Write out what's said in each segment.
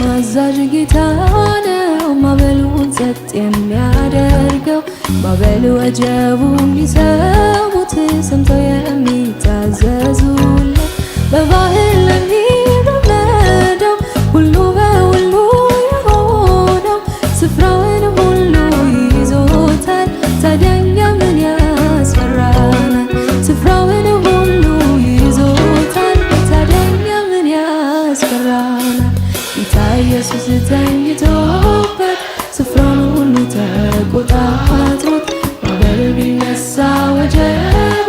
አዛዥ ጌታ ነው ማዕበሉን ጸጥ የሚያደርገው። ማዕበል ወጀቡ የሚሰሙት ሰምተው የሚታዘዙለት በባህር ለሚራመደው ሁሉ በሁሉ የሆነው ስፍራውን ሁሉ ይዞታል። ታዲያ እኛ ምን ያስፈራናል? ስፍራውን ሁሉ ይዞታል። ታዲያ እኛ ምን ያስፈራናል? ጌታ ኢየሱስ ተኝቶበት ስፍራውን ሁሉ ተቆጣጥሮት ማዕበል ቢነሳ ወጀቡ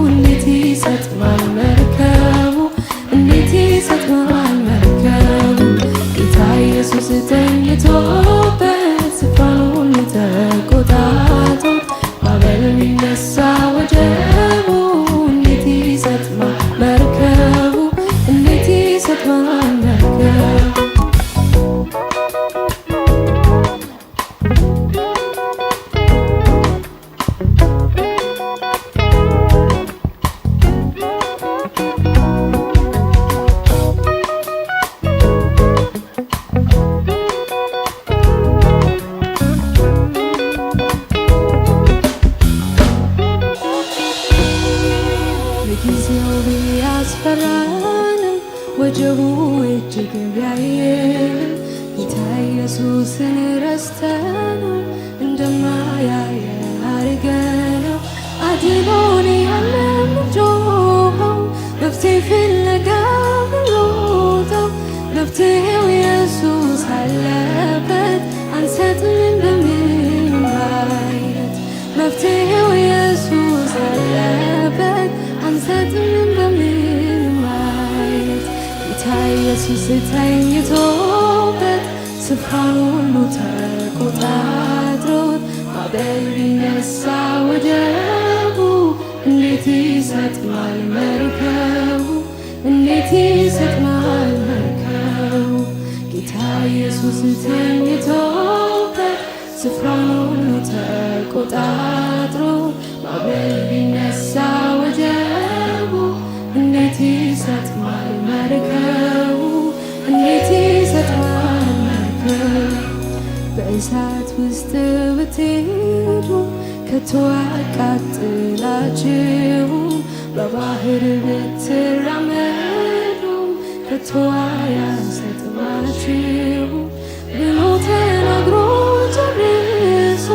እንዴት ይሰጥማል መርከቡ? እንዴት ይሰጥማል መርከቡ? ጌታ ኢየሱስ ተኝቶበት ስፍራውን ሁሉ ተቆጣጥሮት ማዕበል ቢነሳ ወጀቡ እንዴት ይሰጥማል መርከቡ? እንዴት ይሰጥማል መርከቡ? ለጊዜው ቢያስፈራንም ወጀቡ እጅግ ቢያየንም ጌታ ኢየሱስን ረስተነው እንደማያየ አድርገነው አድኖን የምንጮኸው መፍትሔ ፍለጋ ብንሮጠው መፍትሔው ኢየሱስ አለበት አንሰጥም በምንም አይነት መፍትሔው ኢየሱስ አለበት አንሰጥም በምንም አይነት ጌታ ኢየሱስ ተኝቶበት ስፍራውን ሁሉ ተቆጣጥሮት ማዕበል ቢነሳ ወጀቡ እንዴት ይሰጥማል መርከቡ? እንዴት ይሰጥማል መርከቡ? ጌታ ኢየሱስ ተኝቶበት ስፍራውን ሁሉ ተቆጣጥሮት ማዕበል ቢነሳ ወጀቡ እንዴት ይሰጥማል መርከቡ? እንዴት ይሰጥማል መርከቡ? በእሳት ውስጥ ብትሄዱ ከቶ አያቃጥላችሁም። በባህር ብትራመዱ ከቶ አያሰጥማችሁም ብሎ ተናግሮ ጨርሶ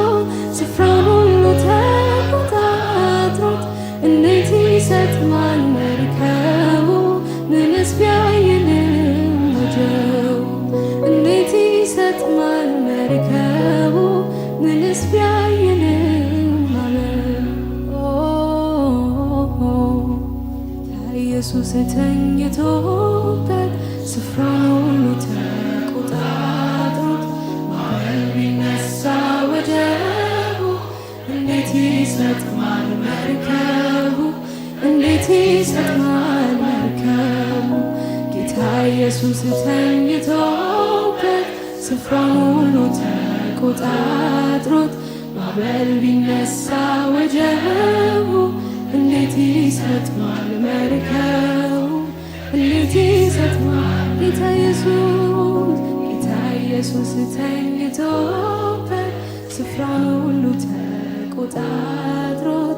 ስፍራውን ሁሉ ተቆጣጥሮት እንዴት ይሰጥማል መርከቡ? ምንስ ቢያየንም ወጀቡ እንዴት ይሰጥማል መርከቡ? ምንስ ቢያየንም ማዕበሉ? ኢየሱስ ተኝቶበት ስፍራውን ሁሉ ተቆጣጥሮት ማዕበል ቢነሳ ወጀቡ እንዴት ይሰጥማል መርከቡ? እንዴት ይሰጥማል መርከቡ? ጌታ ኢየሱስ ተኝቶበት ስፍራውን ሁሉ ተቆጣጥሮት ማዕበል ቢነሳ ወጀቡ እንዴት ይሰጥማል መርከቡ? እንዴት ይሰጥማል? ጌታ ኢየሱስ ተኝቶበት ስፍራውን ሁሉ ተቆጣጥሮት